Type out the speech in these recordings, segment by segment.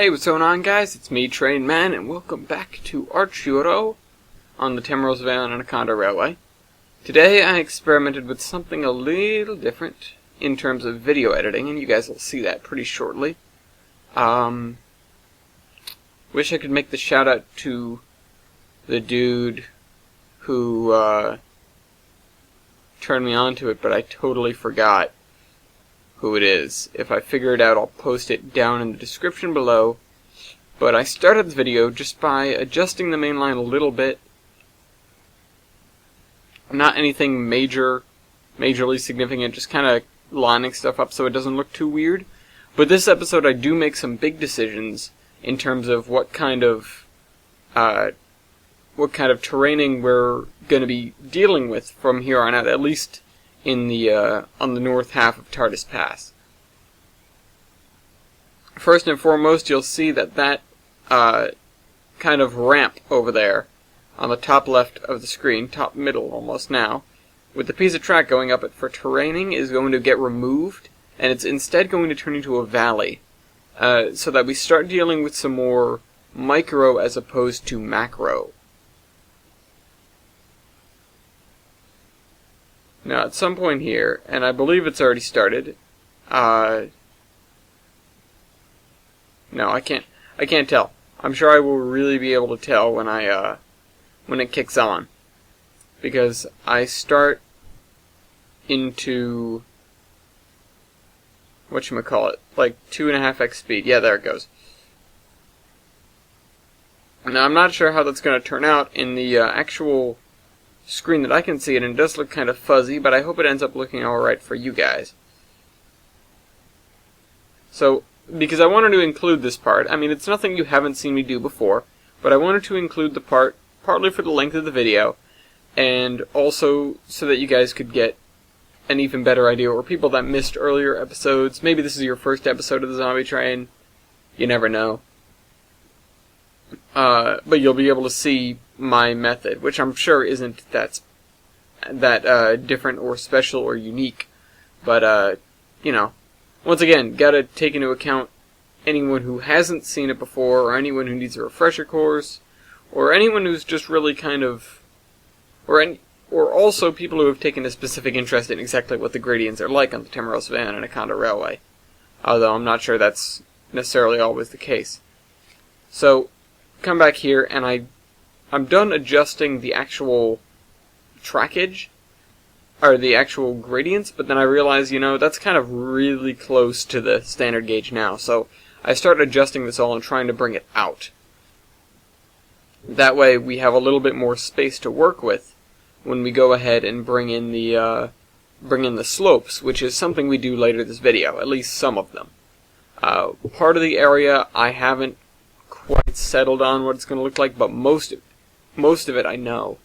Hey, what's going on, guys? It's me, Train Man, and welcome back to Arturo on the Timrose Vale and Anaconda Railway. Today I experimented with something a little different in terms of video editing, and you guys will see that pretty shortly. Wish I could make the shout out to the dude who turned me on to it, but I totally forgot who it is. If I figure it out, I'll post it down in the description below. But I started the video just by adjusting the main line a little bit. Not anything majorly significant, just kind of lining stuff up so it doesn't look too weird. But this episode I do make some big decisions in terms of what kind of terraining we're going to be dealing with from here on out, at least in the on the north half of TARDIS Pass. First and foremost, you'll see that kind of ramp over there on the top left of the screen, top middle almost now, with the piece of track going up it for terraining is going to get removed, and it's instead going to turn into a valley, so that we start dealing with some more micro as opposed to macro. Now, at some point here, and I believe it's already started, no, I can't tell. I'm sure I will really be able to tell when when it kicks on, because I start into, whatchamacallit, like 2.5x speed. Yeah, there it goes. Now, I'm not sure how that's going to turn out in the actual screen that I can see it, and it does look kind of fuzzy, but I hope it ends up looking alright for you guys. So, because I wanted to include this part, I mean, it's nothing you haven't seen me do before, but I wanted to include the part partly for the length of the video, and also so that you guys could get an even better idea, or people that missed earlier episodes. Maybe this is your first episode of the Zombie Train, you never know. But you'll be able to see my method, which I'm sure isn't that different or special or unique. But, you know, once again, gotta take into account anyone who hasn't seen it before, or anyone who needs a refresher course, or anyone who's just really kind of, or also people who have taken a specific interest in exactly what the gradients are like on the Timrose Vale and Anaconda Railway. Although I'm not sure that's necessarily always the case. So, come back here, and I'm done adjusting the actual trackage, or the actual gradients, but then I realize, you know, that's kind of really close to the standard gauge now, so I start adjusting this all and trying to bring it out. That way we have a little bit more space to work with when we go ahead and bring in the slopes, which is something we do later this video, at least some of them. Part of the area I haven't quite settled on what it's going to look like, but most of it I know.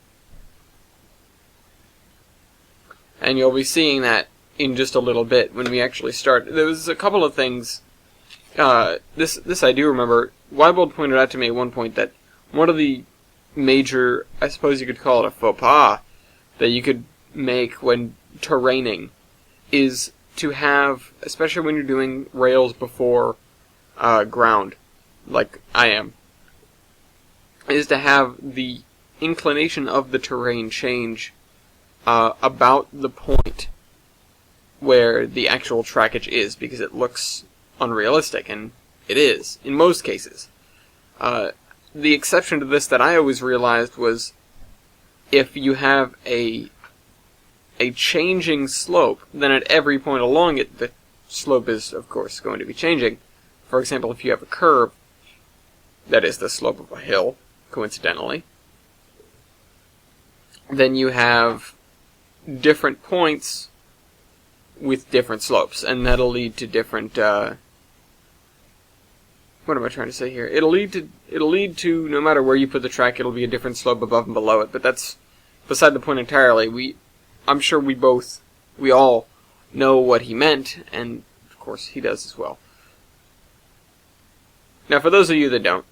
And you'll be seeing that in just a little bit when we actually start. There was a couple of things, this I do remember. Weibold pointed out to me at one point that one of the major, I suppose you could call it a faux pas, that you could make when terraining is to have, especially when you're doing rails before ground, like I am, is to have the inclination of the terrain change about the point where the actual trackage is, because it looks unrealistic, and it is, in most cases. The exception to this that I always realized was if you have a changing slope, then at every point along it, the slope is, of course, going to be changing. For example, if you have a curve, that is the slope of a hill, coincidentally, then you have different points with different slopes, and that'll lead to different, what am I trying to say here? It'll lead to, no matter where you put the track, it'll be a different slope above and below it, but that's beside the point entirely. I'm sure we all know what he meant, and of course he does as well. Now, for those of you that don't,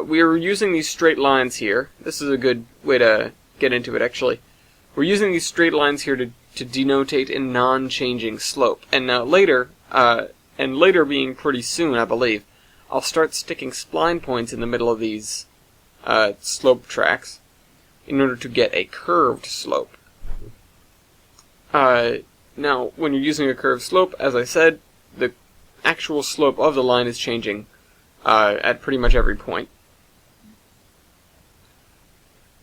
we are using these straight lines here. This is a good way to get into it, actually. We're using these straight lines here to denotate a non-changing slope. And now later, and later being pretty soon, I believe, I'll start sticking spline points in the middle of these slope tracks in order to get a curved slope. Now, when you're using a curved slope, as I said, the actual slope of the line is changing at pretty much every point.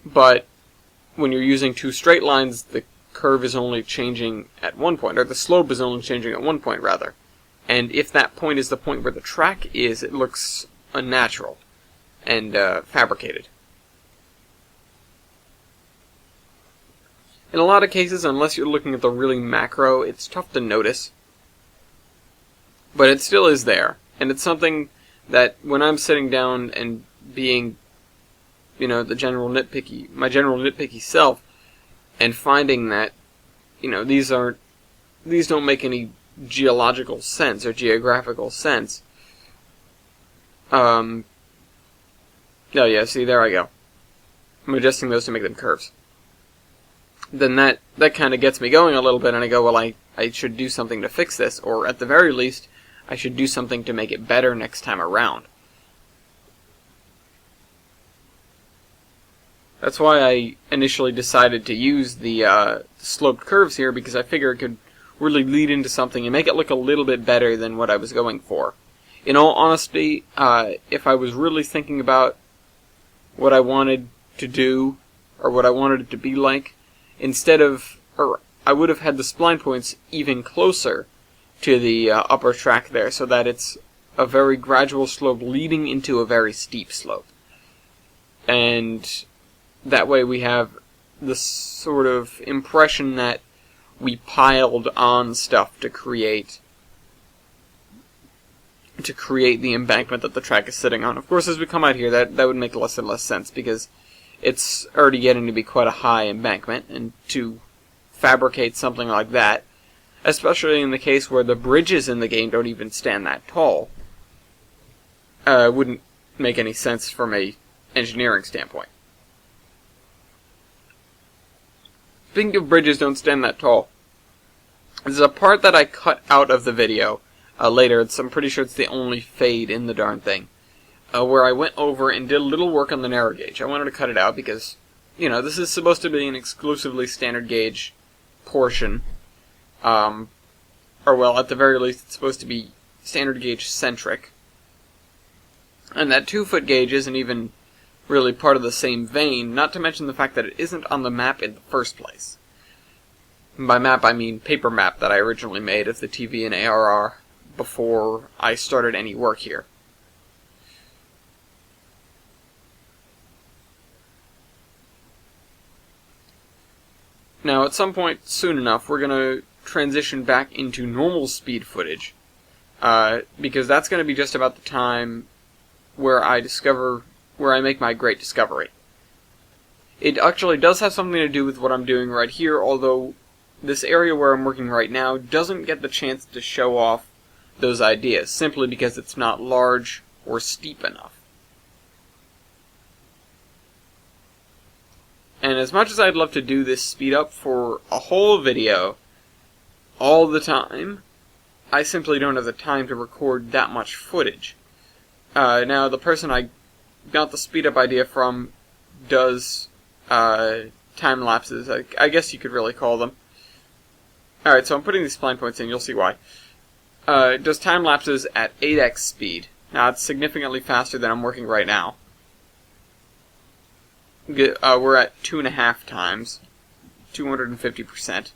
But when you're using two straight lines, the curve is only changing at one point, or the slope is only changing at one point, rather. And if that point is the point where the track is, it looks unnatural and fabricated. In a lot of cases, unless you're looking at the really macro, it's tough to notice. But it still is there. And it's something that when I'm sitting down and being, my general nitpicky self, and finding that, these don't make any geological sense or geographical sense. Oh yeah, see, there I go. I'm adjusting those to make them curves. Then that kind of gets me going a little bit, and I go, well, I should do something to fix this, or at the very least, I should do something to make it better next time around. That's why I initially decided to use the sloped curves here, because I figure it could really lead into something and make it look a little bit better than what I was going for. In all honesty, if I was really thinking about what I wanted to do, or what I wanted it to be like, I would have had the spline points even closer to the upper track there, so that it's a very gradual slope leading into a very steep slope. And that way we have the sort of impression that we piled on stuff to create the embankment that the track is sitting on. Of course, as we come out here, that would make less and less sense, because it's already getting to be quite a high embankment, and to fabricate something like that, especially in the case where the bridges in the game don't even stand that tall, wouldn't make any sense from a engineering standpoint. Speaking of bridges don't stand that tall, there's a part that I cut out of the video later. I'm pretty sure it's the only fade in the darn thing, where I went over and did a little work on the narrow gauge. I wanted to cut it out because, this is supposed to be an exclusively standard gauge portion. Or, well, at the very least, it's supposed to be standard gauge centric. And that 2-foot gauge isn't even really part of the same vein, not to mention the fact that it isn't on the map in the first place. And by map, I mean paper map that I originally made of the TV and ARR before I started any work here. Now, at some point soon enough, we're going to transition back into normal speed footage, because that's going to be just about the time where I make my great discovery. It actually does have something to do with what I'm doing right here, although this area where I'm working right now doesn't get the chance to show off those ideas, simply because it's not large or steep enough. And as much as I'd love to do this speed up for a whole video, all the time, I simply don't have the time to record that much footage. Now, the person I got the speed up idea from does time lapses, I guess you could really call them. Alright, so I'm putting these spline points in, you'll see why. It does time lapses at 8x speed. Now, it's significantly faster than I'm working right now. We're at 2.5 times, 250%.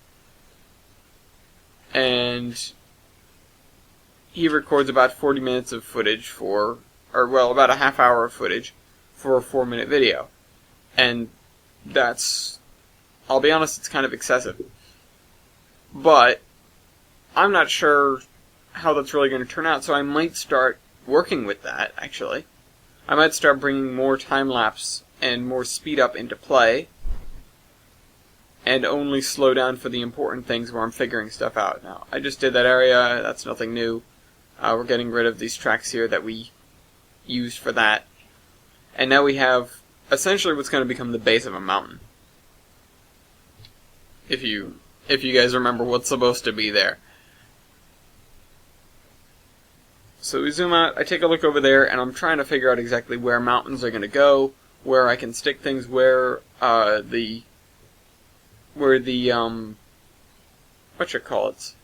And he records about 40 minutes of footage about a half hour of footage for a 4-minute video. And that's, I'll be honest, it's kind of excessive. But I'm not sure how that's really going to turn out, so I might start working with that, actually. I might start bringing more time-lapse and more speed up into play, and only slow down for the important things where I'm figuring stuff out. Now, I just did that area, that's nothing new. We're getting rid of these tracks here that we used for that. And now we have essentially what's going to become the base of a mountain. If you guys remember what's supposed to be there. So we zoom out, I take a look over there, and I'm trying to figure out exactly where mountains are going to go, where I can stick things, where whatchamacallits,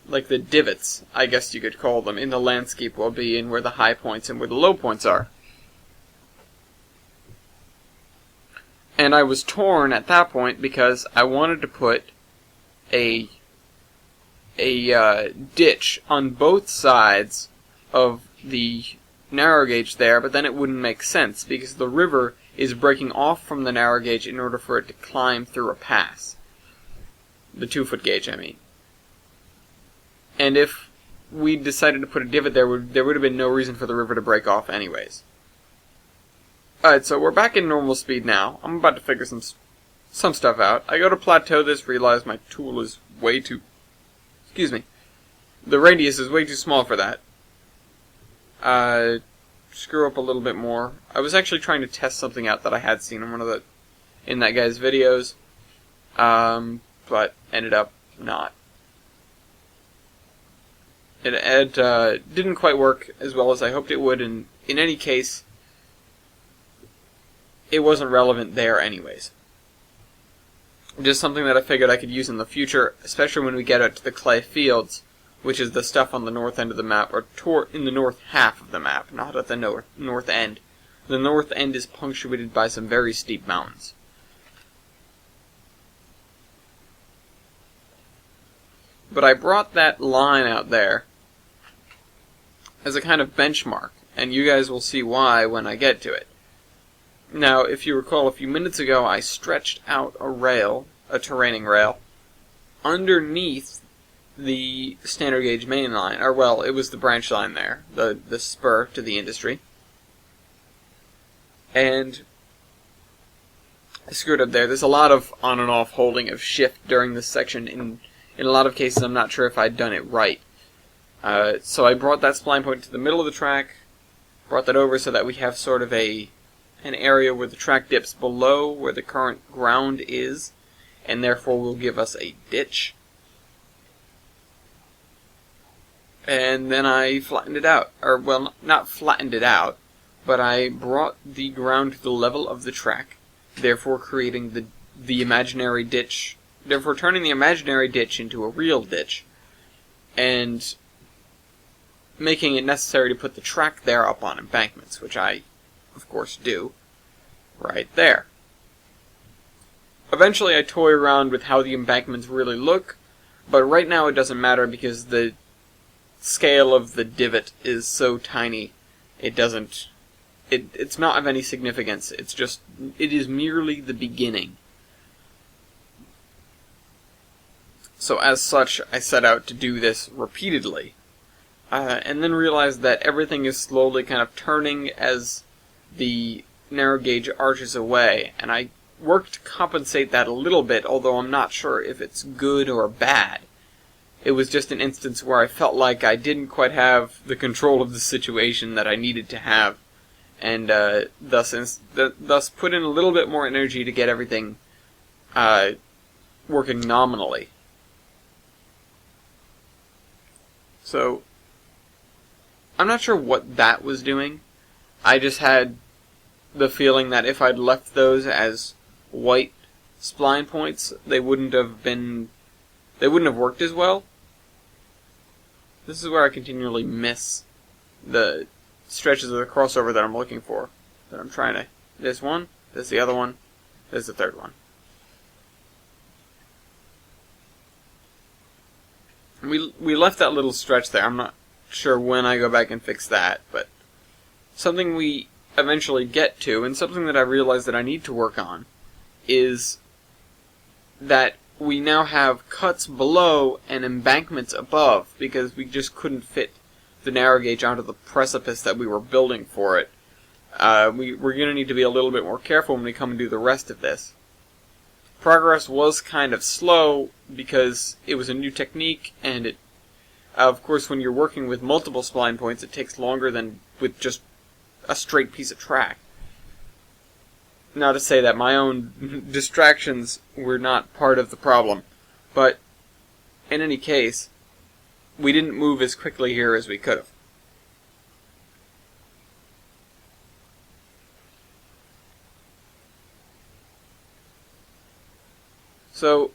like the divots, I guess you could call them, in the landscape will be, and where the high points and where the low points are. And I was torn at that point because I wanted to put a ditch on both sides of the narrow gauge there, but then it wouldn't make sense because the river is breaking off from the narrow gauge in order for it to climb through a pass. The 2-foot gauge, I mean. And if we decided to put a divot there would have been no reason for the river to break off anyways. Alright, so we're back in normal speed now. I'm about to figure some stuff out. I go to plateau this, realize my tool is way too... Excuse me. The radius is way too small for that. Screw up a little bit more. I was actually trying to test something out that I had seen in that guy's videos. But ended up not. It didn't quite work as well as I hoped it would, and in any case, it wasn't relevant there anyways. Just something that I figured I could use in the future, especially when we get out to the clay fields, which is the stuff on the north end of the map, or in the north half of the map, not at the north end. The north end is punctuated by some very steep mountains. But I brought that line out there as a kind of benchmark, and you guys will see why when I get to it. Now, if you recall, a few minutes ago I stretched out a terraining rail, underneath the standard gauge main line, or well, it was the branch line there, the spur to the industry. And I screwed up there. There's a lot of on and off holding of shift during this section. In a lot of cases, I'm not sure if I'd done it right. So I brought that spline point to the middle of the track, brought that over so that we have sort of an area where the track dips below where the current ground is, and therefore will give us a ditch. And then I flattened it out. Or, well, not flattened it out, but I brought the ground to the level of the track, therefore creating the imaginary ditch, therefore turning the imaginary ditch into a real ditch, and making it necessary to put the track there up on embankments, which I, of course, do, right there. Eventually I toy around with how the embankments really look, but right now it doesn't matter because the scale of the divot is so tiny, it's not of any significance. It is merely the beginning. So as such, I set out to do this repeatedly, and then realized that everything is slowly kind of turning as the narrow gauge arches away, and I worked to compensate that a little bit, although I'm not sure if it's good or bad. It was just an instance where I felt like I didn't quite have the control of the situation that I needed to have, and thus put in a little bit more energy to get everything working nominally. So, I'm not sure what that was doing. I just had the feeling that if I'd left those as white spline points, they wouldn't have worked as well. This is where I continually miss the stretches of the crossover that I'm looking for. That I'm trying to... There's one, there's the other one, there's the third one. We left that little stretch there. I'm not sure when I go back and fix that, but something we eventually get to, and something that I realize that I need to work on, is that we now have cuts below and embankments above, because we just couldn't fit the narrow gauge onto the precipice that we were building for it. We're going to need to be a little bit more careful when we come and do the rest of this. Progress was kind of slow because it was a new technique, and of course when you're working with multiple spline points it takes longer than with just a straight piece of track. Not to say that my own distractions were not part of the problem, but in any case, we didn't move as quickly here as we could have. So,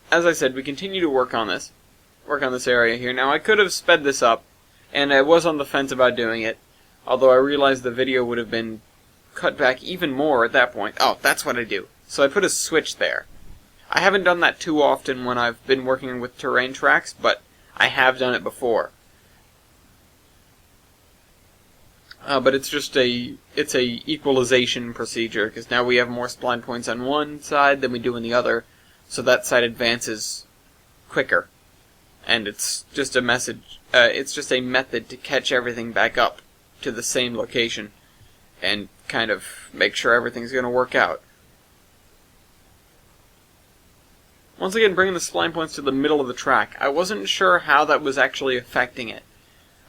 as I said, we continue to work on this area here. Now, I could have sped this up, and I was on the fence about doing it, although I realized the video would have been cut back even more at that point. Oh, that's what I do. So I put a switch there. I haven't done that too often when I've been working with terrain tracks, but I have done it before. But it's just a equalization procedure, because now we have more spline points on one side than we do on the other, so that side advances quicker. And it's just a method to catch everything back up to the same location and kind of make sure everything's going to work out. Once again, bringing the spline points to the middle of the track. I wasn't sure how that was actually affecting it.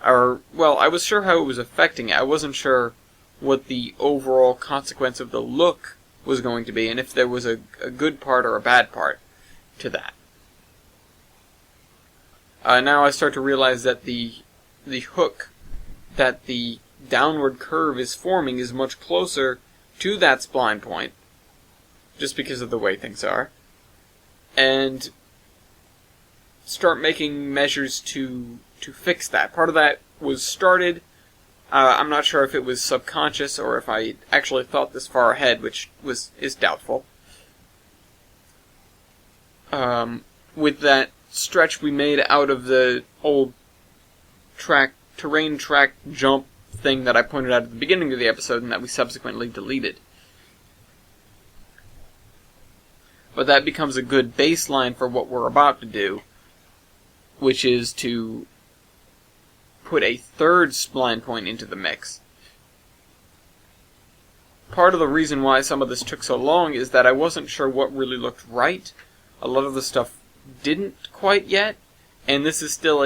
Well, I was sure how it was affecting it. I wasn't sure what the overall consequence of the look was going to be, and if there was a good part or a bad part to that. Now I start to realize that the hook that the downward curve is forming is much closer to that spline point, just because of the way things are, and start making measures to fix that. Part of that was started. I'm not sure if it was subconscious or if I actually thought this far ahead, which is doubtful. With that stretch we made out of the old terrain track jump thing that I pointed out at the beginning of the episode and that we subsequently deleted. But that becomes a good baseline for what we're about to do, which is to put a third spline point into the mix. Part of the reason why some of this took so long is that I wasn't sure what really looked right. A lot of the stuff didn't quite yet, and this is still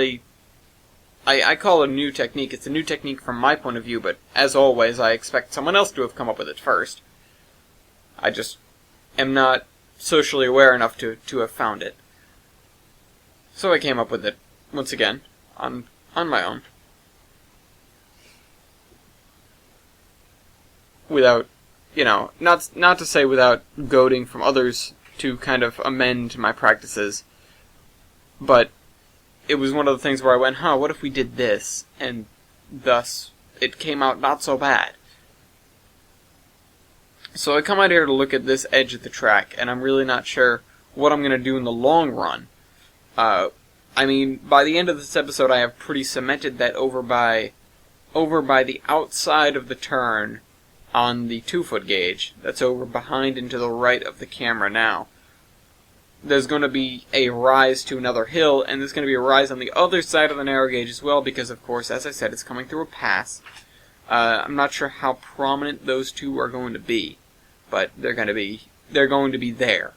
I call it a new technique. It's a new technique from my point of view, but as always, I expect someone else to have come up with it first. I just am not socially aware enough to have found it. So I came up with it, once again, on my own. Without, not to say without goading from others to kind of amend my practices, but it was one of the things where I went, what if we did this? And thus, it came out not so bad. So I come out here to look at this edge of the track, and I'm really not sure what I'm going to do in the long run. By the end of this episode, I have pretty cemented that over by the outside of the turn on the 2-foot gauge. That's over behind and to the right of the camera now. There's going to be a rise to another hill, and there's going to be a rise on the other side of the narrow gauge as well, because, of course, as I said, it's coming through a pass. I'm not sure how prominent those two are going to be, but they're going to be there.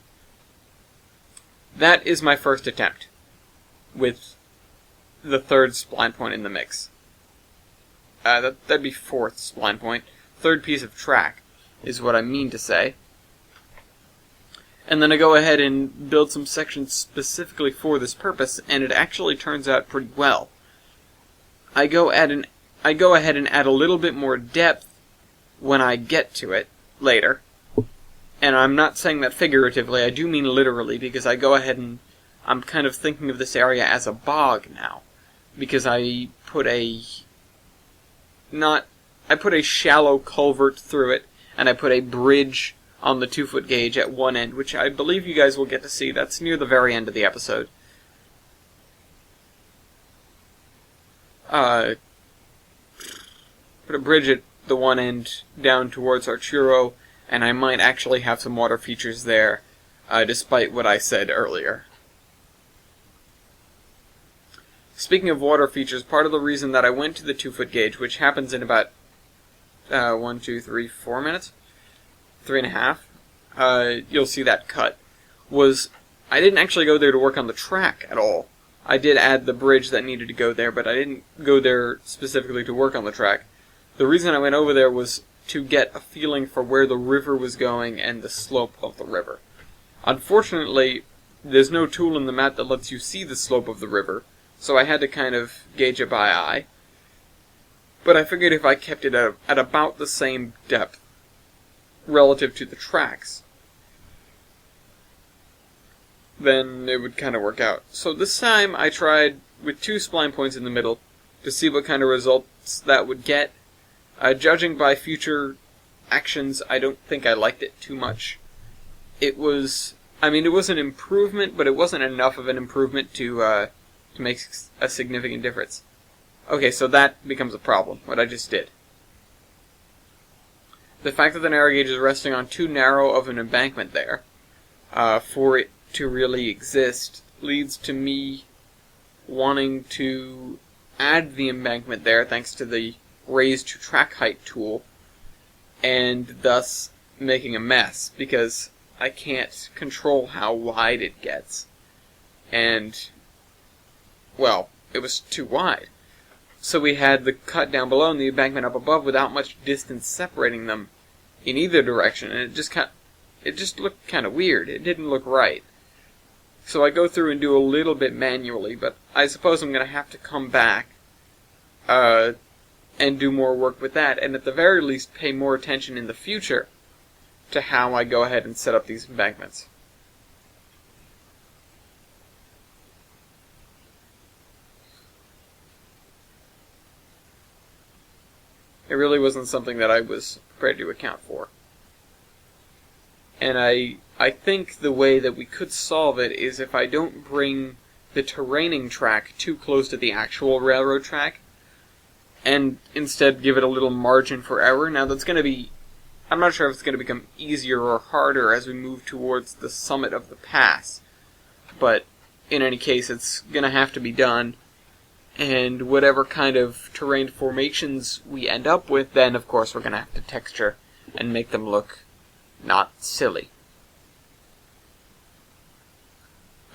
That is my first attempt with the third spline point in the mix. That'd be fourth spline point. Third piece of track is what I mean to say. And then I go ahead and build some sections specifically for this purpose, and it actually turns out pretty well. I go ahead and add a little bit more depth when I get to it later. And I'm not saying that figuratively, I do mean literally, because I go ahead and I'm kind of thinking of this area as a bog now. Because I put a shallow culvert through it, and I put a bridge on the 2-foot gauge at one end, which I believe you guys will get to see. That's near the very end of the episode. Put a bridge at the one end down towards Arturo, and I might actually have some water features there, despite what I said earlier. Speaking of water features, part of the reason that I went to the 2-foot gauge, which happens in about 4 minutes? 3.5. You'll see that cut. Was I didn't actually go there to work on the track at all. I did add the bridge that needed to go there, but I didn't go there specifically to work on the track. The reason I went over there was to get a feeling for where the river was going and the slope of the river. Unfortunately, there's no tool in the map that lets you see the slope of the river, so I had to kind of gauge it by eye. But I figured if I kept it at about the same depth relative to the tracks, then it would kind of work out. So this time I tried with 2 spline points in the middle to see what kind of results that would get. Judging by future actions, I don't think I liked it too much. It was an improvement, but it wasn't enough of an improvement to make a significant difference. Okay, so that becomes a problem, what I just did. The fact that the narrow gauge is resting on too narrow of an embankment there, for it to really exist, leads to me wanting to add the embankment there thanks to the raise to track height tool, and thus making a mess, because I can't control how wide it gets. And, well, it was too wide. So we had the cut down below and the embankment up above without much distance separating them in either direction, and it just looked kind of weird. It didn't look right. So I go through and do a little bit manually, but I suppose I'm going to have to come back and do more work with that, and at the very least pay more attention in the future to how I go ahead and set up these embankments. It really wasn't something that I was prepared to account for. And I think the way that we could solve it is if I don't bring the terraining track too close to the actual railroad track, and instead give it a little margin for error. Now that's going to be, I'm not sure if it's going to become easier or harder as we move towards the summit of the pass, but in any case it's going to have to be done, and whatever kind of terrain formations we end up with, then of course we're going to have to texture and make them look not silly.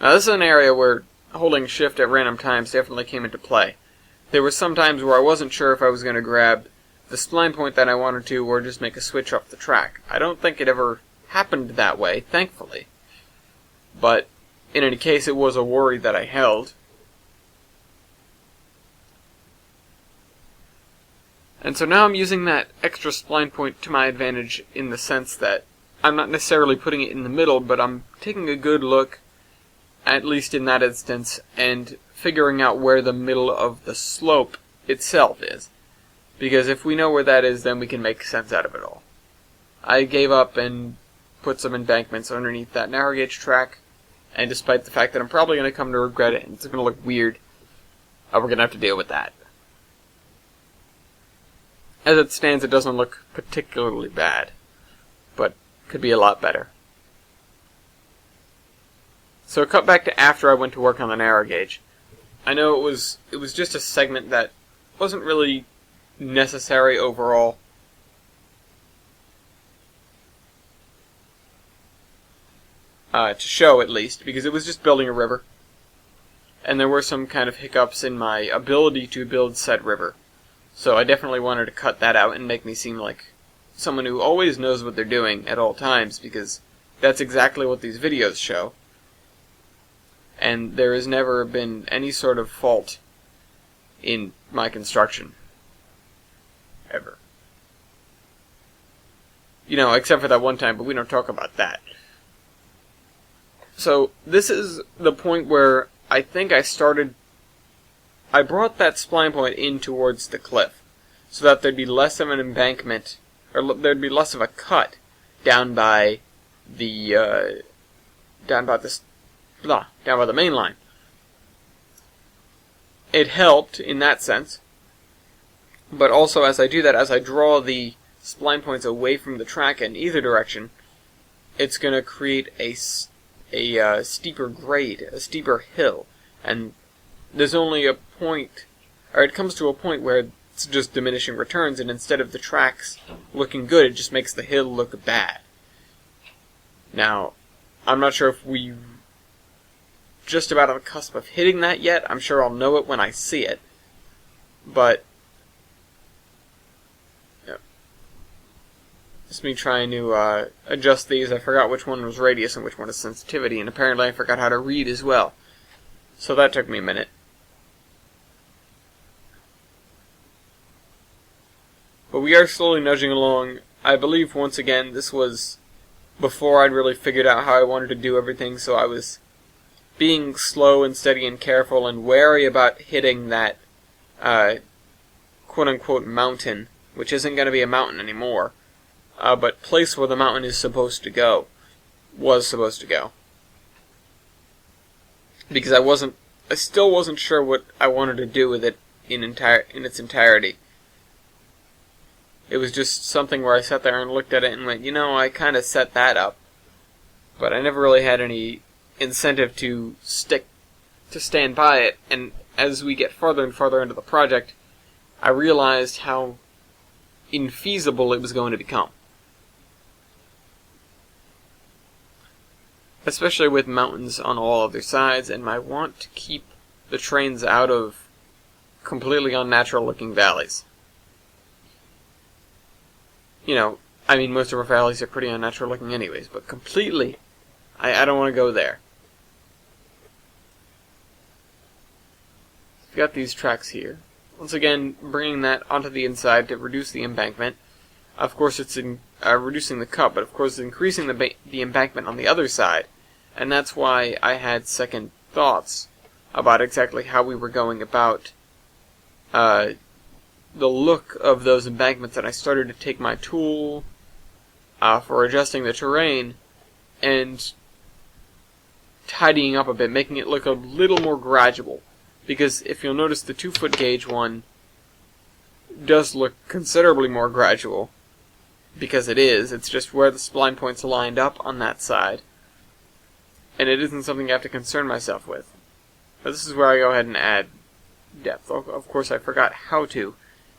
Now this is an area where holding shift at random times definitely came into play. There were some times where I wasn't sure if I was going to grab the spline point that I wanted to or just make a switch off the track. I don't think it ever happened that way, thankfully. But in any case, it was a worry that I held. And so now I'm using that extra spline point to my advantage in the sense that I'm not necessarily putting it in the middle, but I'm taking a good look, at least in that instance, and figuring out where the middle of the slope itself is. Because if we know where that is, then we can make sense out of it all. I gave up and put some embankments underneath that narrow gauge track, and despite the fact that I'm probably going to come to regret it, and it's going to look weird, we're going to have to deal with that. As it stands, it doesn't look particularly bad, but could be a lot better. So cut back to after I went to work on the narrow gauge. I know it was just a segment that wasn't really necessary overall. To show, at least, because it was just building a river. And there were some kind of hiccups in my ability to build said river. So I definitely wanted to cut that out and make me seem like someone who always knows what they're doing at all times, because that's exactly what these videos show. And there has never been any sort of fault in my construction. Ever. You know, except for that one time, but we don't talk about that. So, this is the point where I think I brought that spline point in towards the cliff, so that there'd be less of an embankment, or there'd be less of a cut down by the main line. It helped in that sense, but also as I do that, as I draw the spline points away from the track in either direction, it's going to create a steeper grade, a steeper hill, and there's only a point, or it comes to a point where it's just diminishing returns, and instead of the tracks looking good, it just makes the hill look bad. Now, I'm not sure if we're just about on the cusp of hitting that yet. I'm sure I'll know it when I see it, but just me trying to adjust these. I forgot which one was radius and which one is sensitivity, and apparently I forgot how to read as well. So that took me a minute. But we are slowly nudging along. I believe, once again, this was before I'd really figured out how I wanted to do everything, so I was being slow and steady and careful and wary about hitting that quote-unquote mountain, which isn't going to be a mountain anymore, but place where the mountain is supposed to go, was supposed to go. Because I still wasn't sure what I wanted to do with it in its entirety. It was just something where I sat there and looked at it and went, I kind of set that up, but I never really had any incentive to stand by it. And as we get farther and farther into the project, I realized how infeasible it was going to become. Especially with mountains on all other sides, and I want to keep the trains out of completely unnatural looking valleys. Most of our valleys are pretty unnatural looking anyways, but completely, I don't want to go there. We've got these tracks here. Once again, bringing that onto the inside to reduce the embankment. Of course, it's reducing the cut, but of course, it's increasing the embankment on the other side. And that's why I had second thoughts about exactly how we were going about the look of those embankments, and I started to take my tool for adjusting the terrain and tidying up a bit, making it look a little more gradual. Because if you'll notice, the 2-foot gauge one does look considerably more gradual, because it's just where the spline points lined up on that side. And it isn't something I have to concern myself with. But this is where I go ahead and add depth. Of course, I forgot how to,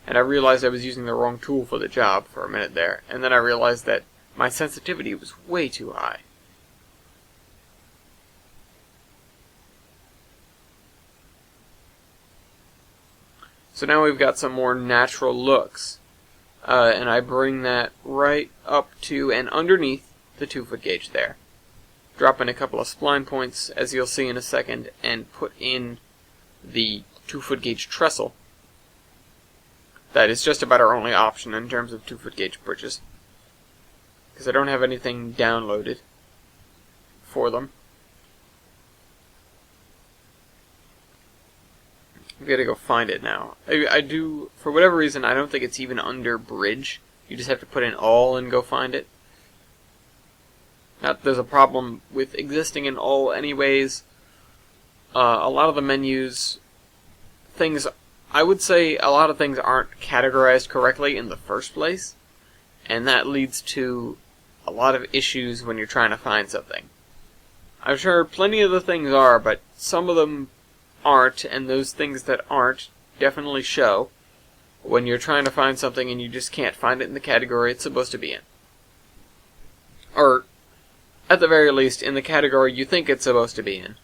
and I realized I was using the wrong tool for the job for a minute there, and then I realized that my sensitivity was way too high. So now we've got some more natural looks, and I bring that right up to and underneath the 2-foot gauge there. Drop in a couple of spline points, as you'll see in a second, and put in the 2-foot gauge trestle. That is just about our only option in terms of 2-foot gauge bridges, because I don't have anything downloaded for them. I've got to go find it now. I do, for whatever reason, I don't think it's even under bridge. You just have to put in all and go find it. Not that there's a problem with existing in all anyways. A lot of the menus, I would say a lot of things aren't categorized correctly in the first place, and that leads to a lot of issues when you're trying to find something. I'm sure plenty of the things are, but some of them aren't, and those things that aren't definitely show when you're trying to find something and you just can't find it in the category it's supposed to be in. Or, at the very least, in the category you think it's supposed to be in.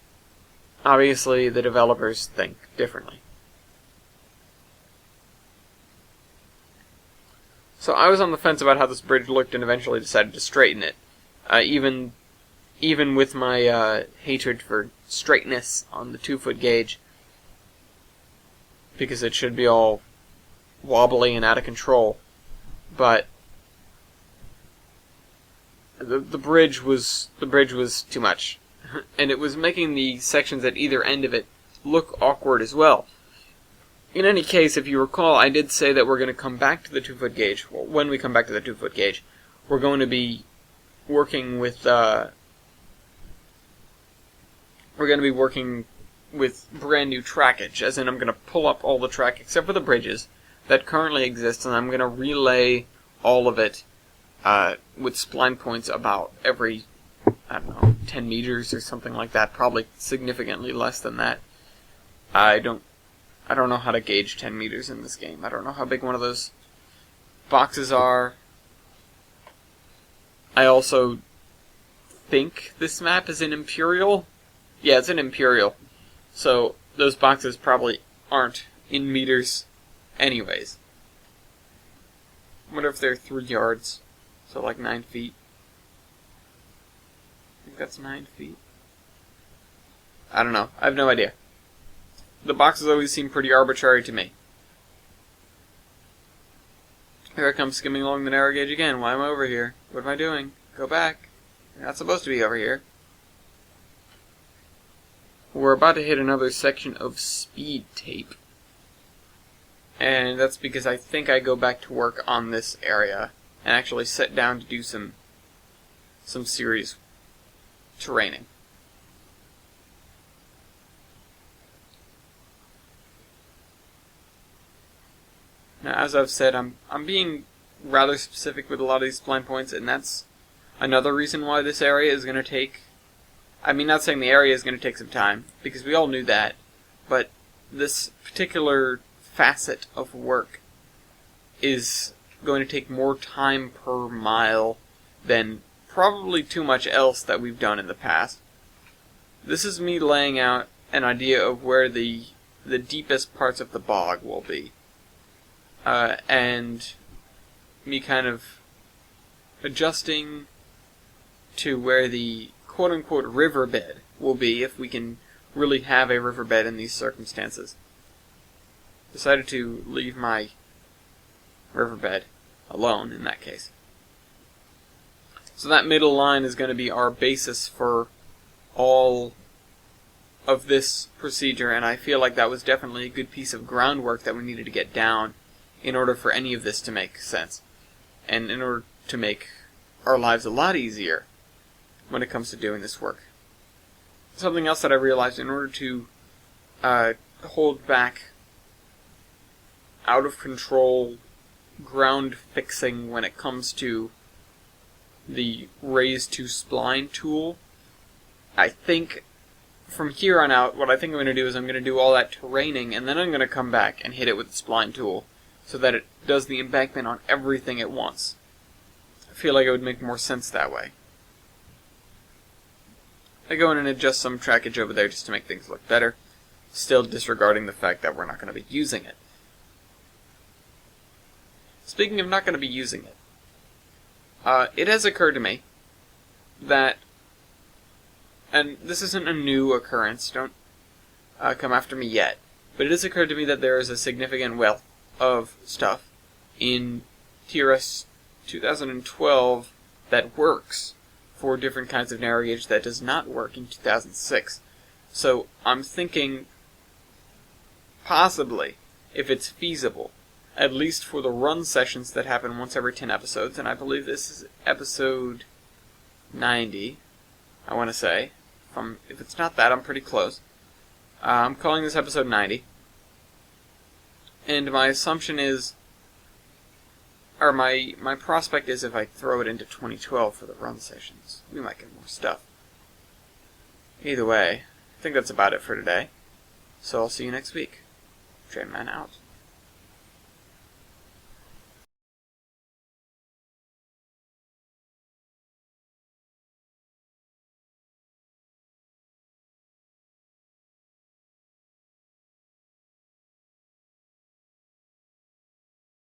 Obviously, the developers think differently. So I was on the fence about how this bridge looked and eventually decided to straighten it. Even with my hatred for straightness on the 2-foot gauge, because it should be all wobbly and out of control. But the bridge was too much, and it was making the sections at either end of it look awkward as well. In any case, if you recall, I did say that we're going to come back to the 2-foot gauge. Well, when we come back to the 2-foot gauge, we're going to be working with brand new trackage, as in I'm going to pull up all the track except for the bridges that currently exist, and I'm going to relay all of it with spline points about every, 10 meters or something like that, probably significantly less than that. I don't know how to gauge 10 meters in this game. I don't know how big one of those boxes are. I also think this map is in Imperial. Yeah, it's in Imperial. So those boxes probably aren't in meters anyways. I wonder if they're 3 yards. So like 9 feet. I think that's 9 feet. I don't know. I have no idea. The boxes always seem pretty arbitrary to me. Here I come skimming along the narrow gauge again. Why am I over here? What am I doing? Go back. You're not supposed to be over here. we're about to hit another section of speed tape. And that's because I think I go back to work on this area and actually sit down to do some serious terraining. Now, as I've said, I'm being rather specific with a lot of these spline points, and that's another reason why this area is going to take... I mean, not saying the area is going to take some time, because we all knew that, but this particular facet of work is going to take more time per mile than probably too much else that we've done in the past. This is me laying out an idea of where the deepest parts of the bog will be. And me kind of adjusting to where the quote-unquote riverbed will be, if we can really have a riverbed in these circumstances. Decided to leave my riverbed alone in that case. So that middle line is going to be our basis for all of this procedure, and I feel like that was definitely a good piece of groundwork that we needed to get down in order for any of this to make sense, and in order to make our lives a lot easier when it comes to doing this work. Something else that I realized, in order to hold back out of control ground fixing when it comes to the raise to spline tool, I think from here on out, what I think I'm going to do is I'm going to do all that terraining, and then I'm going to come back and hit it with the spline tool, so that it does the embankment on everything at once. I feel like it would make more sense that way. I go in and adjust some trackage over there just to make things look better, still disregarding the fact that we're not going to be using it. Speaking of not going to be using it, it has occurred to me that, and this isn't a new occurrence, don't come after me yet, but it has occurred to me that there is a significant wealth of stuff in TRS 2012 that works for different kinds of narrow gauge that does not work in 2006. So I'm thinking, possibly, if it's feasible, at least for the run sessions that happen once every 10 episodes, and I believe this is episode 90, I want to say. If it's not that, I'm pretty close. I'm calling this episode 90. And my assumption is, or my prospect is, if I throw it into 2012 for the run sessions, we might get more stuff. Either way, I think that's about it for today. So I'll see you next week. Trainman out.